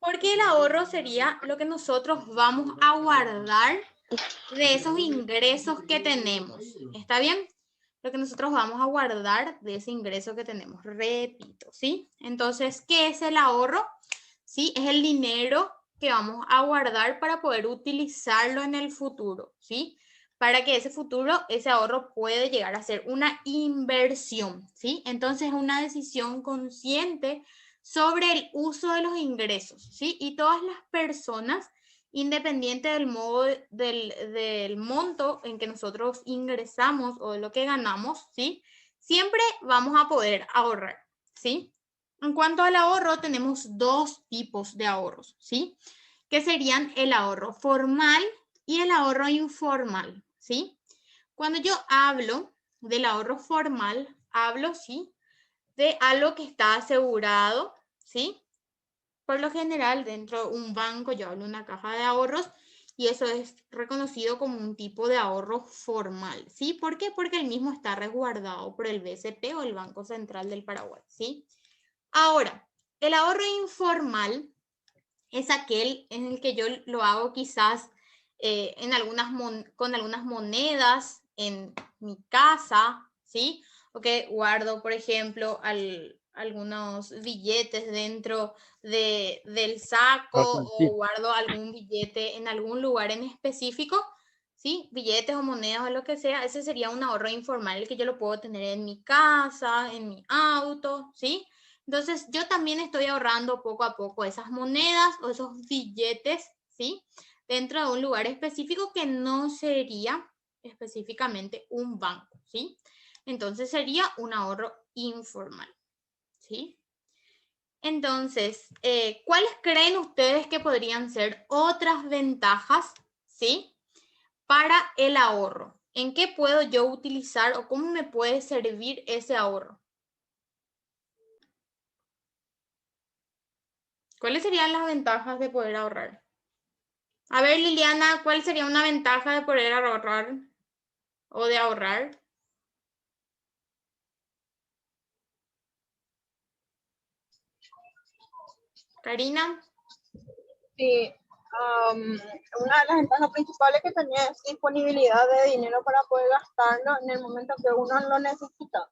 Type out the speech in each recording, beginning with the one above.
Porque el ahorro sería lo que nosotros vamos a guardar de esos ingresos que tenemos. ¿Está bien? Lo que nosotros vamos a guardar de ese ingreso que tenemos. Repito, ¿sí? Entonces, ¿qué es el ahorro? ¿Sí? Es el dinero que vamos a guardar para poder utilizarlo en el futuro, ¿sí? Para que ese futuro, ese ahorro puede llegar a ser una inversión, ¿sí? Entonces, una decisión consciente sobre el uso de los ingresos, ¿sí? Y todas las personas, independiente del modo, del monto en que nosotros ingresamos o de lo que ganamos, ¿sí? Siempre vamos a poder ahorrar, ¿sí? En cuanto al ahorro, tenemos dos tipos de ahorros, ¿sí? Que serían el ahorro formal y el ahorro informal, ¿sí? Cuando yo hablo del ahorro formal, hablo, ¿sí? De algo que está asegurado, ¿sí? Por lo general, dentro de un banco, yo hablo de una caja de ahorros y eso es reconocido como un tipo de ahorro formal, ¿sí? ¿Por qué? Porque el mismo está resguardado por el BCP o el Banco Central del Paraguay, ¿sí? Ahora, el ahorro informal es aquel en el que yo lo hago quizás con algunas monedas en mi casa, ¿sí? O que guardo, por ejemplo, algunos billetes dentro del saco o guardo algún billete en algún lugar en específico, ¿sí? Billetes o monedas o lo que sea, ese sería un ahorro informal el que yo lo puedo tener en mi casa, en mi auto, ¿sí? Entonces, yo también estoy ahorrando poco a poco esas monedas o esos billetes, ¿sí? Dentro de un lugar específico que no sería específicamente un banco, ¿sí? Entonces, sería un ahorro informal, ¿sí? Entonces, ¿cuáles creen ustedes que podrían ser otras ventajas, ¿sí? Para el ahorro. ¿En qué puedo yo utilizar o cómo me puede servir ese ahorro? ¿Cuáles serían las ventajas de poder ahorrar? A ver, Liliana, ¿cuál sería una ventaja de poder ahorrar o de ahorrar? Karina. Sí, una de las ventajas principales que tenía es disponibilidad de dinero para poder gastarlo en el momento que uno lo necesita.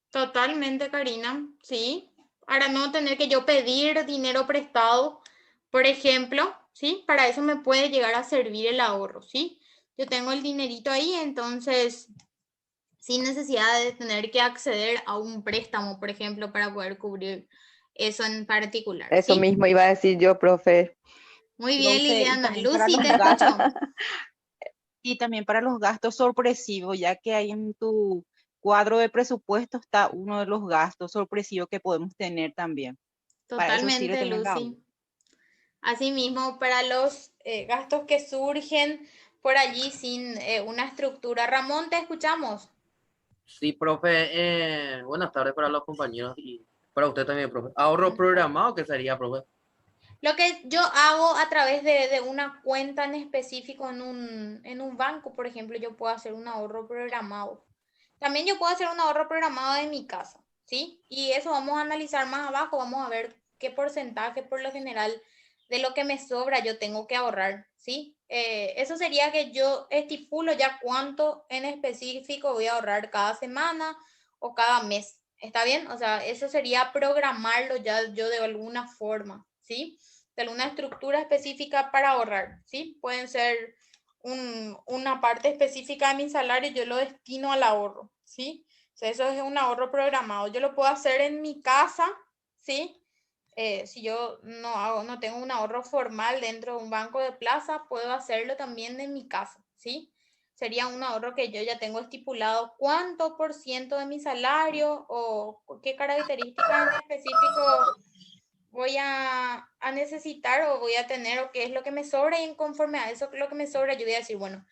Totalmente, Karina, sí. Para no tener que yo pedir dinero prestado, por ejemplo, ¿sí? Para eso me puede llegar a servir el ahorro, ¿sí? Yo tengo el dinerito ahí, entonces, sin necesidad de tener que acceder a un préstamo, por ejemplo, para poder cubrir eso en particular, Eso ¿sí? mismo iba a decir yo, profe. Muy bien, Profe, y Liliana. también para Lucy, los te escucho. y también para los gastos sorpresivos, ya que ahí en tu cuadro de presupuesto está uno de los gastos sorpresivos que podemos tener también. Para eso sirve Totalmente, también el ahorro. Lucy. Asimismo, para los gastos que surgen por allí sin una estructura. Ramón, te escuchamos. Sí, profe. Buenas tardes para los compañeros y para usted también, profe. ¿Ahorro programado qué sería, profe? Lo que yo hago a través de una cuenta en específico en un banco, por ejemplo, yo puedo hacer un ahorro programado. También yo puedo hacer un ahorro programado de mi casa, ¿sí? Y eso vamos a analizar más abajo, vamos a ver qué porcentaje por lo general de lo que me sobra yo tengo que ahorrar, ¿sí? Eso sería que yo estipulo ya cuánto en específico voy a ahorrar cada semana o cada mes, ¿está bien? O sea, eso sería programarlo ya yo de alguna forma, ¿sí? De alguna estructura específica para ahorrar, ¿sí? Pueden ser una parte específica de mi salario, yo lo destino al ahorro, ¿sí? O sea, eso es un ahorro programado. Yo lo puedo hacer en mi casa, ¿sí? Si yo no tengo un ahorro formal dentro de un banco de plaza, puedo hacerlo también en mi casa, ¿sí? Sería un ahorro que yo ya tengo estipulado cuánto por ciento de mi salario o qué características en específico voy a necesitar o voy a tener o qué es lo que me sobra y conforme a eso lo que me sobra yo voy a decir, bueno,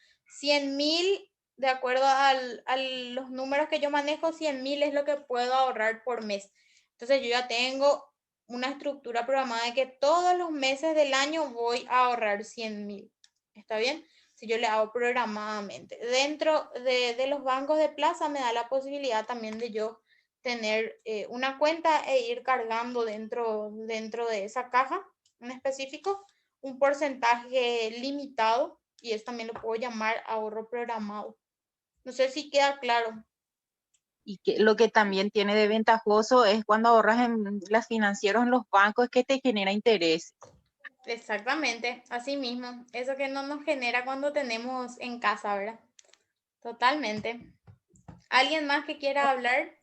100.000, de acuerdo a los números que yo manejo, 100.000 es lo que puedo ahorrar por mes. Entonces yo ya tengo una estructura programada de que todos los meses del año voy a ahorrar 100.000. ¿Está bien? Si yo le hago programadamente. Dentro de los bancos de plaza me da la posibilidad también de yo tener una cuenta e ir cargando dentro de esa caja, en específico, un porcentaje limitado, y eso también lo puedo llamar ahorro programado. No sé si queda claro. Y que lo que también tiene de ventajoso es cuando ahorras en las financieros en los bancos, es que te genera interés. Exactamente, así mismo. Eso que no nos genera cuando tenemos en casa, ¿verdad? Totalmente. ¿Alguien más que quiera hablar?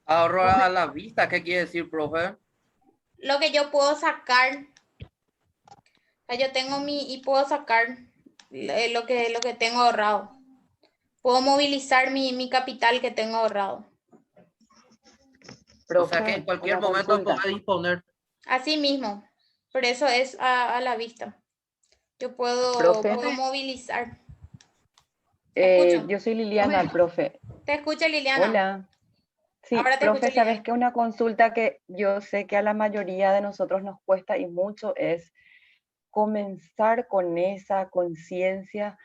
Ahorro a la vista, ¿qué quiere decir, profe? Lo que yo puedo sacar. O sea, yo tengo y puedo sacar lo que tengo ahorrado. Puedo movilizar mi capital que tengo ahorrado. O sea que en Profe, cualquier una momento consulta. puede disponer. Así mismo. Por eso es a la vista. Yo puedo Profe, movilizar. Te escucho. yo soy Liliana, profe. Te escucho, Liliana. Hola. Sí, Ahora te escucho, profe, sabes Liliana. que una consulta que yo sé que a la mayoría de nosotros nos cuesta y mucho es comenzar con esa conciencia,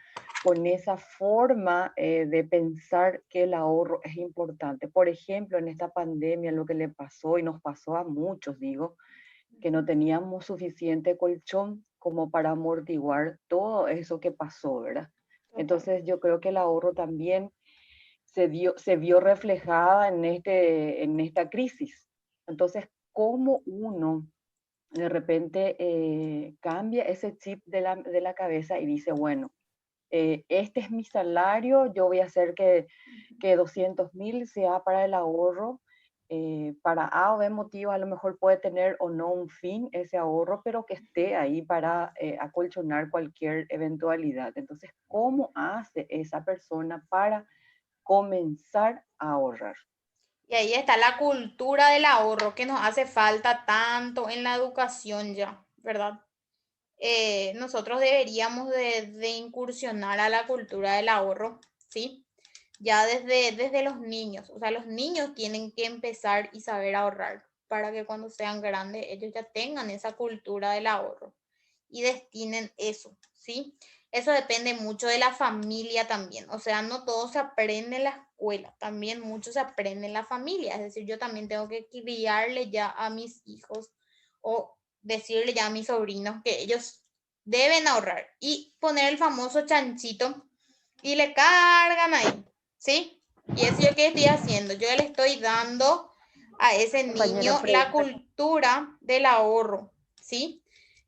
con esa forma de pensar que el ahorro es importante. Por ejemplo, en esta pandemia, lo que le pasó y nos pasó a muchos, digo, que no teníamos suficiente colchón como para amortiguar todo eso que pasó, ¿verdad? Total. Entonces yo creo que el ahorro también se vio reflejada en esta crisis. Entonces, ¿cómo uno de repente cambia ese chip de la cabeza y dice, bueno, este es mi salario, yo voy a hacer que 200.000 sea para el ahorro, para A o B motivo, a lo mejor puede tener o no un fin ese ahorro, pero que esté ahí para acolchonar cualquier eventualidad. Entonces, ¿cómo hace esa persona para comenzar a ahorrar? Y ahí está la cultura del ahorro que nos hace falta tanto en la educación ya, ¿verdad? Nosotros deberíamos de incursionar a la cultura del ahorro, ¿sí? Ya desde los niños. O sea, los niños tienen que empezar y saber ahorrar para que cuando sean grandes ellos ya tengan esa cultura del ahorro y destinen eso, ¿sí? Eso depende mucho de la familia también. O sea, no todo se aprende en la escuela, también mucho se aprende en la familia. Es decir, yo también tengo que criarle ya a mis hijos o decirle ya a mis sobrinos que ellos deben ahorrar y poner el famoso chanchito y le cargan ahí, ¿sí? Y eso yo que estoy haciendo, yo le estoy dando a ese Compañero, niño la cultura del ahorro, ¿sí?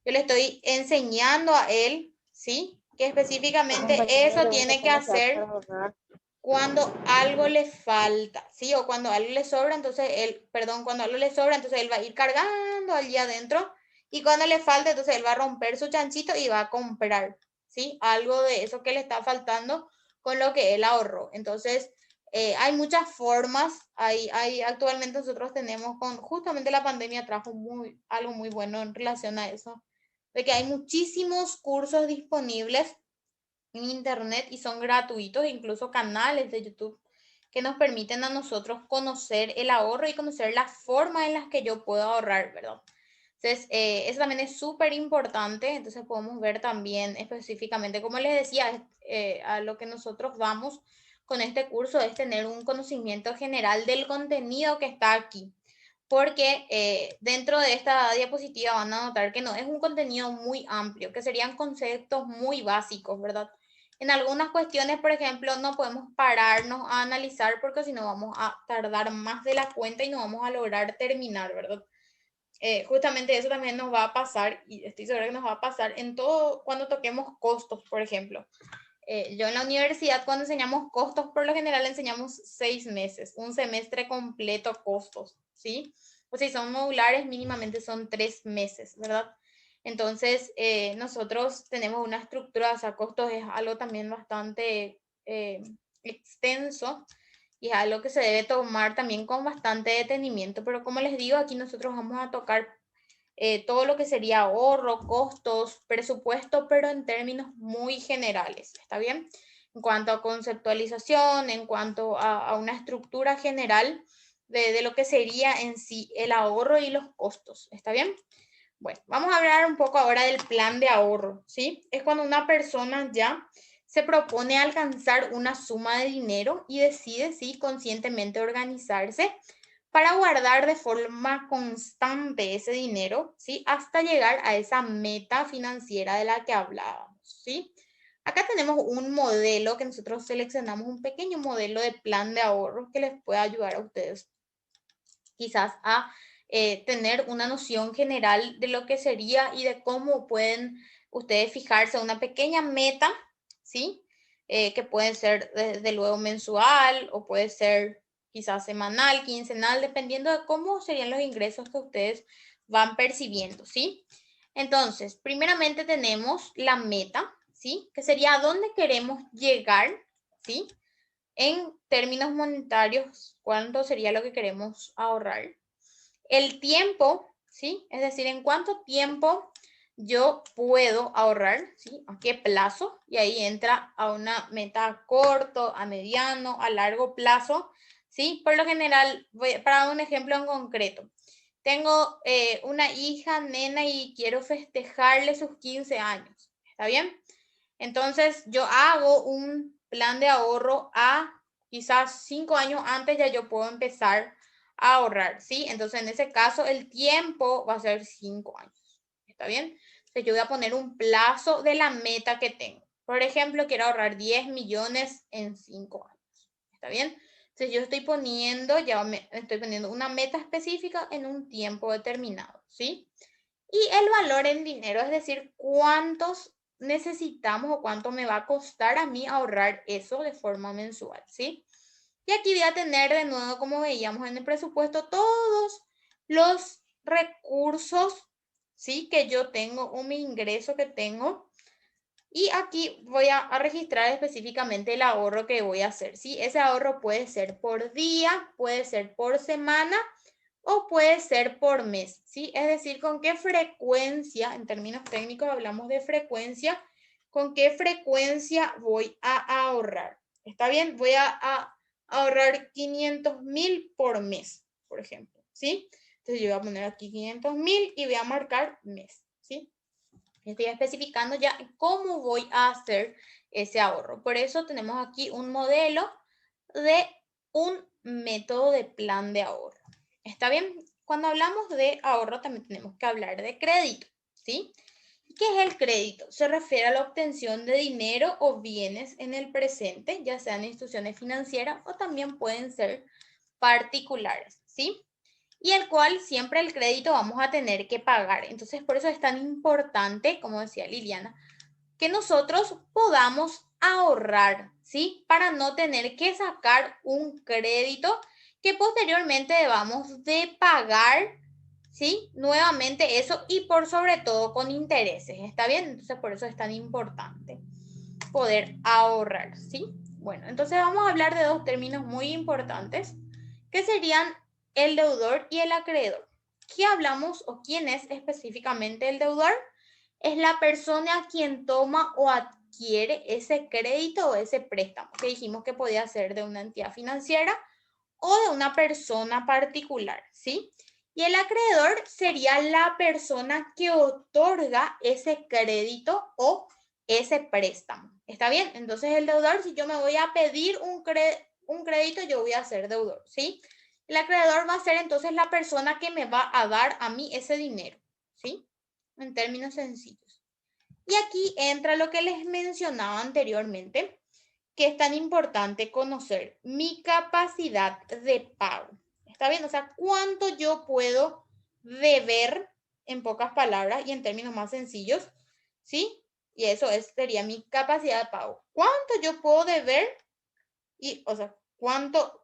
Yo le estoy enseñando a él, ¿sí? Que específicamente compañero, eso pregunta tiene que cómo se hace para hacer ahorrar. cuando algo le falta, ¿sí? O cuando algo le sobra, entonces él, perdón, cuando algo le sobra, entonces él va a ir cargando allí adentro y cuando le falta, entonces él va a romper su chanchito y va a comprar, ¿sí? Algo de eso que le está faltando con lo que él ahorró. Entonces, hay muchas formas, actualmente nosotros tenemos justamente la pandemia trajo algo muy bueno en relación a eso, de que hay muchísimos cursos disponibles en internet y son gratuitos, incluso canales de YouTube que nos permiten a nosotros conocer el ahorro y conocer las formas en las que yo puedo ahorrar, ¿verdad? Entonces, eso también es súper importante. Entonces, podemos ver también específicamente, como les decía, a lo que nosotros vamos con este curso es tener un conocimiento general del contenido que está aquí. Porque dentro de esta diapositiva van a notar que no es un contenido muy amplio, que serían conceptos muy básicos, ¿verdad? En algunas cuestiones, por ejemplo, no podemos pararnos a analizar porque si no vamos a tardar más de la cuenta y no vamos a lograr terminar, ¿verdad? Justamente eso también nos va a pasar y estoy segura que nos va a pasar en todo cuando toquemos costos, por ejemplo. Yo en la universidad cuando enseñamos costos, por lo general enseñamos 6 meses, un semestre completo costos, ¿sí? O si son modulares, mínimamente son 3 meses, ¿verdad? Entonces, nosotros tenemos una estructura, o sea, costos es algo también bastante extenso y es algo que se debe tomar también con bastante detenimiento, pero como les digo, aquí nosotros vamos a tocar todo lo que sería ahorro, costos, presupuesto, pero en términos muy generales, ¿está bien? En cuanto a conceptualización, en cuanto a una estructura general de lo que sería en sí el ahorro y los costos, ¿está bien? Bueno, vamos a hablar un poco ahora del plan de ahorro, ¿sí? Es cuando una persona ya se propone alcanzar una suma de dinero y decide, sí, conscientemente organizarse para guardar de forma constante ese dinero, ¿sí? Hasta llegar a esa meta financiera de la que hablábamos, ¿sí? Acá tenemos un modelo que nosotros seleccionamos, un pequeño modelo de plan de ahorro que les puede ayudar a ustedes quizás a tener una noción general de lo que sería y de cómo pueden ustedes fijarse una pequeña meta, ¿sí? Que puede ser desde luego mensual o puede ser quizás semanal, quincenal, dependiendo de cómo serían los ingresos que ustedes van percibiendo, ¿sí? Entonces, primeramente tenemos la meta, ¿sí? Que sería a dónde queremos llegar, ¿sí? En términos monetarios, ¿cuánto sería lo que queremos ahorrar? El tiempo, ¿sí? Es decir, en cuánto tiempo yo puedo ahorrar, ¿sí? ¿A qué plazo? Y ahí entra a una meta a corto, a mediano, a largo plazo, ¿sí? Por lo general, para dar un ejemplo en concreto, tengo una hija, nena, y quiero festejarle sus 15 años, ¿está bien? Entonces, yo hago un plan de ahorro a quizás 5 años antes ya yo puedo empezar a ahorrar, ¿sí? Entonces, en ese caso, el tiempo va a ser 5 años, ¿está bien? Entonces, yo voy a poner un plazo de la meta que tengo. Por ejemplo, quiero ahorrar 10 millones en 5 años, ¿está bien? Entonces, yo estoy poniendo, estoy poniendo una meta específica en un tiempo determinado, ¿sí? Y el valor en dinero, es decir, cuántos necesitamos o cuánto me va a costar a mí ahorrar eso de forma mensual, ¿sí? Y aquí voy a tener de nuevo, como veíamos en el presupuesto, todos los recursos, ¿sí? Que yo tengo o mi ingreso que tengo. Y aquí voy a registrar específicamente el ahorro que voy a hacer, ¿sí? Ese ahorro puede ser por día, puede ser por semana o puede ser por mes, ¿sí? Es decir, con qué frecuencia, en términos técnicos hablamos de frecuencia, con qué frecuencia voy a ahorrar. ¿Está bien? Voy a ahorrar 500.000 por mes, por ejemplo, ¿sí? Entonces yo voy a poner aquí 500.000 y voy a marcar mes, ¿sí? Estoy especificando ya cómo voy a hacer ese ahorro. Por eso tenemos aquí un modelo de un método de plan de ahorro. ¿Está bien? Cuando hablamos de ahorro también tenemos que hablar de crédito, ¿sí? ¿Qué es el crédito? Se refiere a la obtención de dinero o bienes en el presente, ya sean instituciones financieras o también pueden ser particulares, ¿sí? Y el cual siempre el crédito vamos a tener que pagar. Entonces, por eso es tan importante, como decía Liliana, que nosotros podamos ahorrar, ¿sí? Para no tener que sacar un crédito que posteriormente debamos de pagar, ¿sí? Nuevamente eso y por sobre todo con intereses, ¿está bien? Entonces, por eso es tan importante poder ahorrar, ¿sí? Bueno, entonces vamos a hablar de dos términos muy importantes que serían el deudor y el acreedor. ¿Qué hablamos o quién es específicamente el deudor? Es la persona a quien toma o adquiere ese crédito o ese préstamo, que dijimos que podía ser de una entidad financiera o de una persona particular, ¿sí? Y el acreedor sería la persona que otorga ese crédito o ese préstamo. ¿Está bien? Entonces el deudor, si yo me voy a pedir un crédito, yo voy a ser deudor, ¿sí? El acreedor va a ser entonces la persona que me va a dar a mí ese dinero, ¿sí? En términos sencillos. Y aquí entra lo que les mencionaba anteriormente, que es tan importante conocer mi capacidad de pago. ¿Está bien? O sea, cuánto yo puedo deber, en pocas palabras y en términos más sencillos, ¿sí? Y eso sería mi capacidad de pago. ¿Cuánto yo puedo deber? Y, o sea,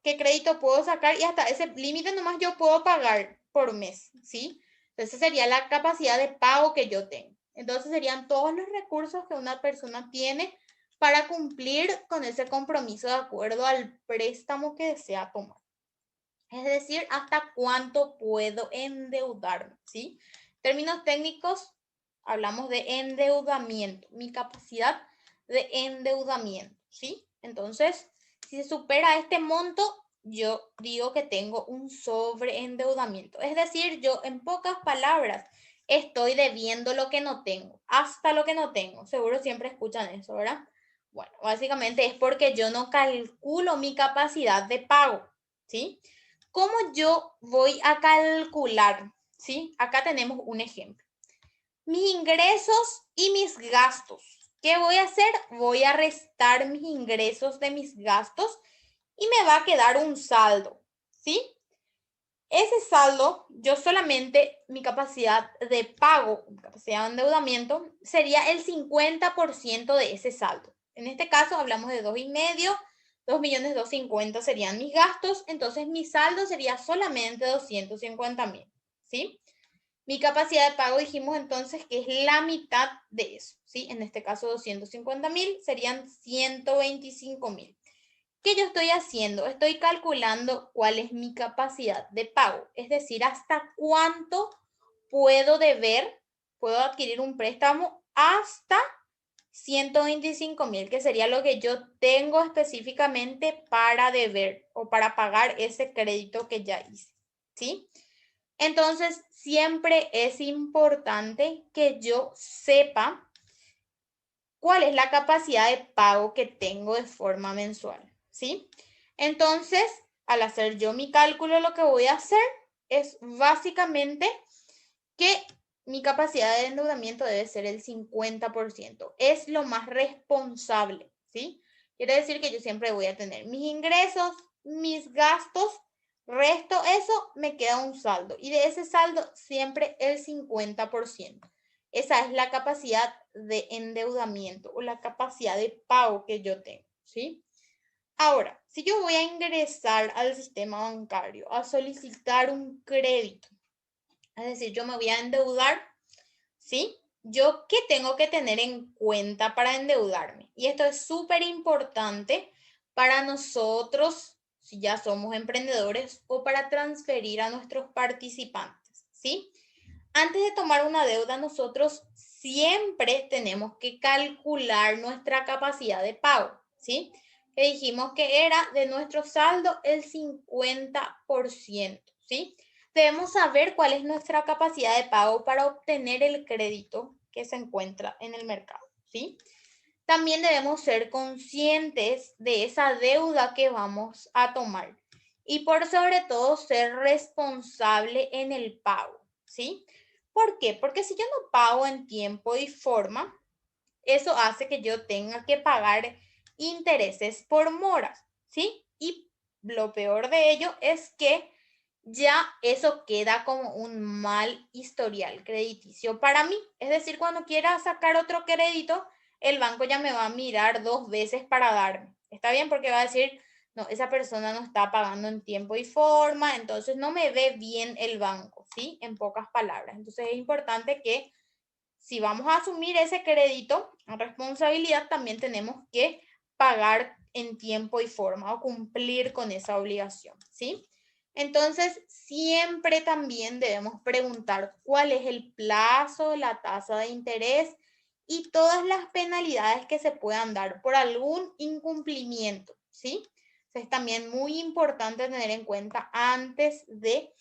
qué crédito puedo sacar y hasta ese límite nomás yo puedo pagar por mes, ¿sí? Entonces sería la capacidad de pago que yo tengo. Entonces serían todos los recursos que una persona tiene para cumplir con ese compromiso de acuerdo al préstamo que desea tomar. Es decir, hasta cuánto puedo endeudarme, ¿sí? En términos técnicos, hablamos de endeudamiento, mi capacidad de endeudamiento, ¿sí? Entonces, si se supera este monto, yo digo que tengo un sobreendeudamiento. Es decir, yo en pocas palabras estoy debiendo lo que no tengo, hasta lo que no tengo. Seguro siempre escuchan eso, ¿verdad? Bueno, básicamente es porque yo no calculo mi capacidad de pago, ¿sí? ¿cómo yo voy a calcular? ¿Sí? Acá tenemos un ejemplo. Mis ingresos y mis gastos. ¿Qué voy a hacer? Voy a restar mis ingresos de mis gastos y me va a quedar un saldo, ¿sí? Ese saldo, yo solamente, mi capacidad de pago, mi capacidad de endeudamiento, sería el 50% de ese saldo. En este caso hablamos de 2,5, 2.250.000 serían mis gastos, entonces mi saldo sería solamente 250.000, ¿sí? Mi capacidad de pago dijimos entonces que es la mitad de eso, ¿sí? En este caso 250.000 serían 125.000. ¿Qué yo estoy haciendo? Estoy calculando cuál es mi capacidad de pago, es decir, hasta cuánto puedo deber, puedo adquirir un préstamo hasta 125.000, que sería lo que yo tengo específicamente para deber o para pagar ese crédito que ya hice, ¿sí? Entonces, siempre es importante que yo sepa cuál es la capacidad de pago que tengo de forma mensual, ¿sí? Entonces, al hacer yo mi cálculo, lo que voy a hacer es básicamente que mi capacidad de endeudamiento debe ser el 50%. Es lo más responsable, ¿sí? Quiere decir que yo siempre voy a tener mis ingresos, mis gastos, resto eso, me queda un saldo. Y de ese saldo siempre el 50%. Esa es la capacidad de endeudamiento o la capacidad de pago que yo tengo, ¿sí? Ahora, si yo voy a ingresar al sistema bancario a solicitar un crédito, es decir, yo me voy a endeudar, ¿sí? ¿Yo qué tengo que tener en cuenta para endeudarme? Y esto es súper importante para nosotros, si ya somos emprendedores, o para transferir a nuestros participantes, ¿sí? Antes de tomar una deuda, nosotros siempre tenemos que calcular nuestra capacidad de pago, ¿sí? Que dijimos que era de nuestro saldo el 50%, ¿sí? Debemos saber cuál es nuestra capacidad de pago para obtener el crédito que se encuentra en el mercado, ¿sí? También debemos ser conscientes de esa deuda que vamos a tomar y por sobre todo ser responsable en el pago, ¿sí? ¿Por qué? Porque si yo no pago en tiempo y forma, eso hace que yo tenga que pagar intereses por moras, ¿sí? Y lo peor de ello es que ya eso queda como un mal historial crediticio para mí. Es decir, cuando quiera sacar otro crédito, el banco ya me va a mirar 2 veces para darme. ¿Está bien? Porque va a decir, no, esa persona no está pagando en tiempo y forma, entonces no me ve bien el banco, ¿sí? En pocas palabras. Entonces es importante que si vamos a asumir ese crédito, responsabilidad, también tenemos que pagar en tiempo y forma o cumplir con esa obligación, ¿sí? Entonces, siempre también debemos preguntar cuál es el plazo, la tasa de interés y todas las penalidades que se puedan dar por algún incumplimiento, ¿sí? Es también muy importante tener en cuenta antes de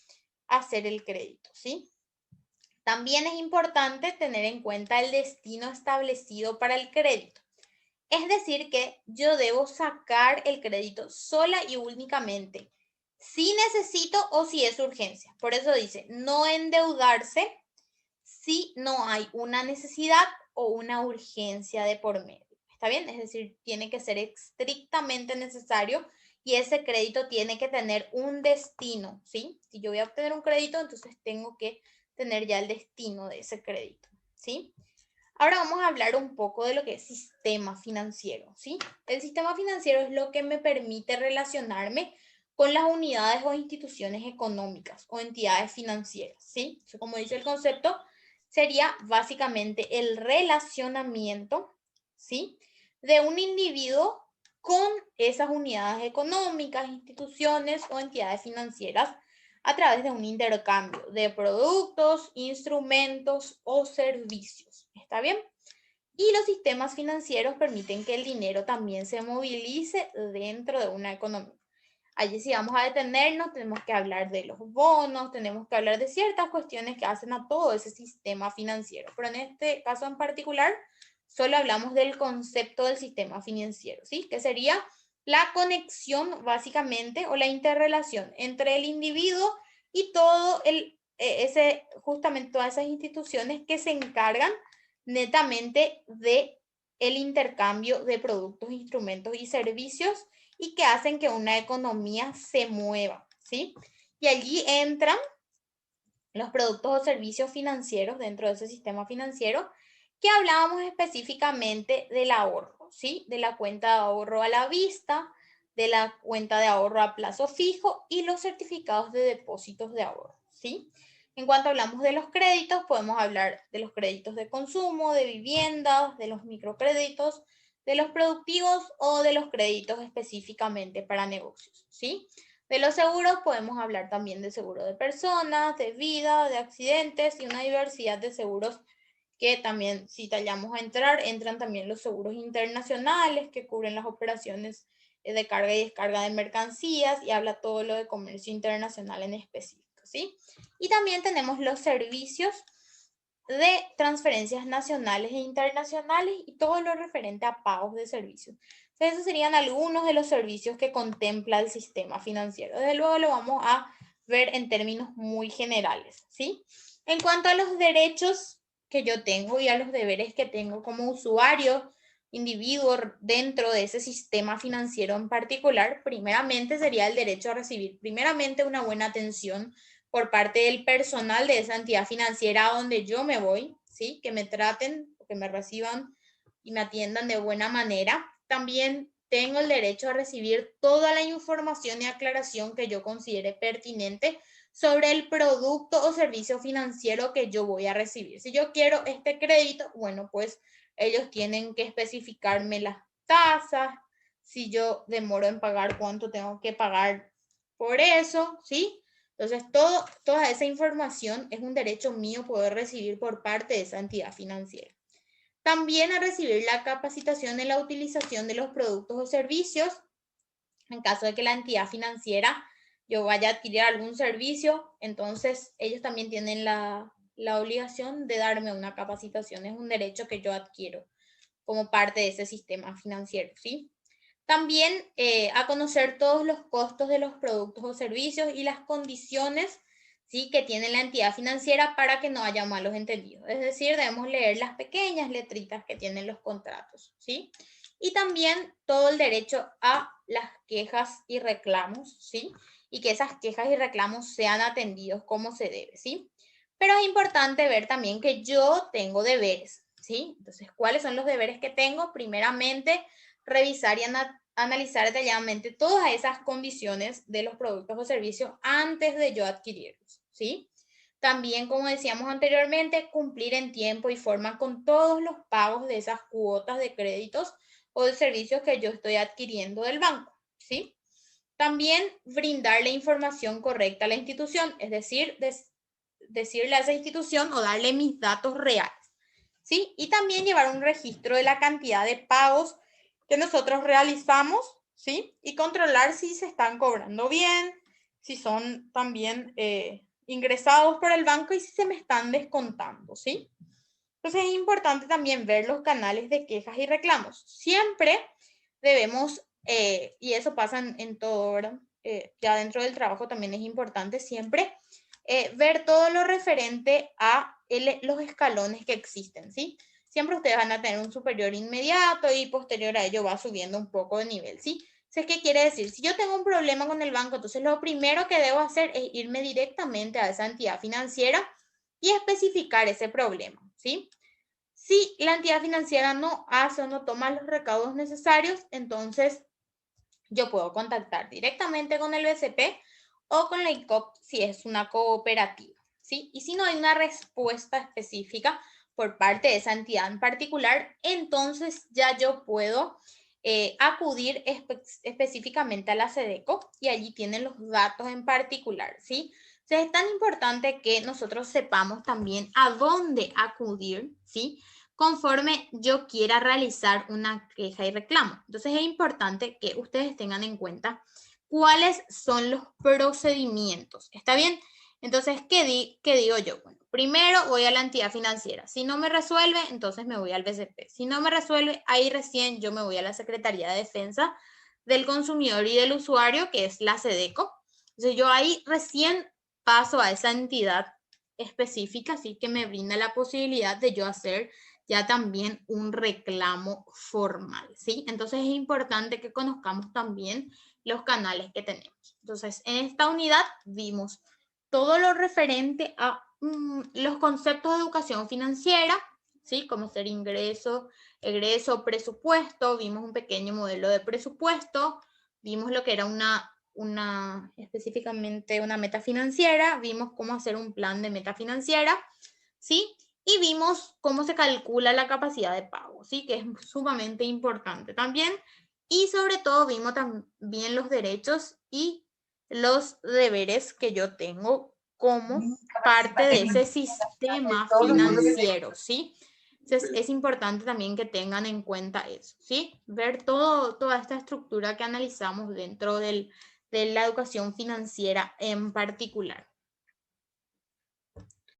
hacer el crédito, ¿sí? También es importante tener en cuenta el destino establecido para el crédito. Es decir, que yo debo sacar el crédito sola y únicamente si necesito o si es urgencia. Por eso dice, no endeudarse si no hay una necesidad o una urgencia de por medio. ¿Está bien? Es decir, tiene que ser estrictamente necesario y ese crédito tiene que tener un destino, ¿sí? Si yo voy a obtener un crédito, entonces tengo que tener ya el destino de ese crédito, ¿sí? Ahora vamos a hablar un poco de lo que es sistema financiero, ¿sí? El sistema financiero es lo que me permite relacionarme con las unidades o instituciones económicas o entidades financieras, ¿sí? Como dice el concepto, sería básicamente el relacionamiento, ¿sí? De un individuo con esas unidades económicas, instituciones o entidades financieras a través de un intercambio de productos, instrumentos o servicios. ¿Está bien? Y los sistemas financieros permiten que el dinero también se movilice dentro de una economía. Allí si vamos a detenernos, tenemos que hablar de los bonos, tenemos que hablar de ciertas cuestiones que hacen a todo ese sistema financiero. Pero en este caso en particular, solo hablamos del concepto del sistema financiero, ¿sí? Que sería la conexión básicamente o la interrelación entre el individuo y todo justamente todas esas instituciones que se encargan netamente de el intercambio de productos, instrumentos y servicios y que hacen que una economía se mueva, ¿sí? Y allí entran los productos o servicios financieros dentro de ese sistema financiero que hablábamos específicamente del ahorro, ¿sí? De la cuenta de ahorro a la vista, de la cuenta de ahorro a plazo fijo y los certificados de depósitos de ahorro, ¿sí? En cuanto hablamos de los créditos, podemos hablar de los créditos de consumo, de viviendas, de los microcréditos, de los productivos o de los créditos específicamente para negocios, ¿sí? De los seguros podemos hablar también de seguro de personas, de vida, de accidentes y una diversidad de seguros que también, si tallamos a entrar, entran también los seguros internacionales que cubren las operaciones de carga y descarga de mercancías y habla todo lo de comercio internacional en específico, ¿sí? Y también tenemos los servicios de transferencias nacionales e internacionales y todo lo referente a pagos de servicios. Entonces, esos serían algunos de los servicios que contempla el sistema financiero. Desde luego lo vamos a ver en términos muy generales, ¿sí? En cuanto a los derechos que yo tengo y a los deberes que tengo como usuario, individuo dentro de ese sistema financiero en particular, primeramente sería el derecho a recibir primeramente una buena atención por parte del personal de esa entidad financiera a donde yo me voy, ¿sí? Que me traten, que me reciban y me atiendan de buena manera. También tengo el derecho a recibir toda la información y aclaración que yo considere pertinente sobre el producto o servicio financiero que yo voy a recibir. Si yo quiero este crédito, bueno, pues ellos tienen que especificarme las tasas, si yo demoro en pagar, cuánto tengo que pagar por eso, ¿sí? Entonces, toda esa información es un derecho mío poder recibir por parte de esa entidad financiera. También a recibir la capacitación en la utilización de los productos o servicios, en caso de que la entidad financiera yo vaya a adquirir algún servicio, entonces ellos también tienen la obligación de darme una capacitación, es un derecho que yo adquiero como parte de ese sistema financiero, ¿sí? También a conocer todos los costos de los productos o servicios y las condiciones, ¿sí? Que tiene la entidad financiera para que no haya malos entendidos. Es decir, debemos leer las pequeñas letritas que tienen los contratos, ¿sí? Y también todo el derecho a las quejas y reclamos, ¿sí? Y que esas quejas y reclamos sean atendidos como se debe, ¿sí? Pero es importante ver también que yo tengo deberes, ¿sí? Entonces, ¿cuáles son los deberes que tengo? Primeramente, revisar y analizar detalladamente todas esas condiciones de los productos o servicios antes de yo adquirirlos, ¿sí? También, como decíamos anteriormente, cumplir en tiempo y forma con todos los pagos de esas cuotas de créditos o de servicios que yo estoy adquiriendo del banco, ¿sí? También brindar la información correcta a la institución, es decir, decirle a esa institución o darle mis datos reales, ¿sí? Y también llevar un registro de la cantidad de pagos que nosotros realizamos, ¿sí? Y controlar si se están cobrando bien, si son también ingresados por el banco y si se me están descontando, ¿sí? Entonces es importante también ver los canales de quejas y reclamos. Siempre debemos, y eso pasa en todo, ¿verdad? Ya dentro del trabajo también es importante siempre ver todo lo referente a los escalones que existen, ¿sí? Siempre ustedes van a tener un superior inmediato y posterior a ello va subiendo un poco de nivel, ¿sí? Entonces, ¿qué quiere decir? Si yo tengo un problema con el banco, entonces lo primero que debo hacer es irme directamente a esa entidad financiera y especificar ese problema, ¿sí? Si la entidad financiera no hace o no toma los recaudos necesarios, entonces yo puedo contactar directamente con el BCP o con la ICOP si es una cooperativa, ¿sí? Y si no hay una respuesta específica por parte de esa entidad en particular, entonces ya yo puedo acudir específicamente a la SEDECO y allí tienen los datos en particular, ¿sí? Entonces es tan importante que nosotros sepamos también a dónde acudir, ¿sí? Conforme yo quiera realizar una queja y reclamo. Entonces es importante que ustedes tengan en cuenta cuáles son los procedimientos. ¿Está bien? Entonces, ¿qué digo yo? Bueno, primero voy a la entidad financiera. Si no me resuelve, entonces me voy al BCP. Si no me resuelve, ahí recién yo me voy a la Secretaría de Defensa del consumidor y del usuario, que es la SEDECO. Entonces yo ahí recién paso a esa entidad específica, así que me brinda la posibilidad de yo hacer ya también un reclamo formal, ¿sí? Entonces es importante que conozcamos también los canales que tenemos. Entonces, en esta unidad vimos todo lo referente a los conceptos de educación financiera, ¿sí? Como ser ingreso, egreso, presupuesto. Vimos un pequeño modelo de presupuesto. Vimos lo que era específicamente una meta financiera. Vimos cómo hacer un plan de meta financiera, ¿sí? Y vimos cómo se calcula la capacidad de pago, ¿sí? Que es sumamente importante también. Y sobre todo vimos también los derechos y los deberes que yo tengo como parte de ese sistema financiero, ¿sí? Entonces es importante también que tengan en cuenta eso, ¿sí? Ver toda esta estructura que analizamos dentro de la educación financiera en particular.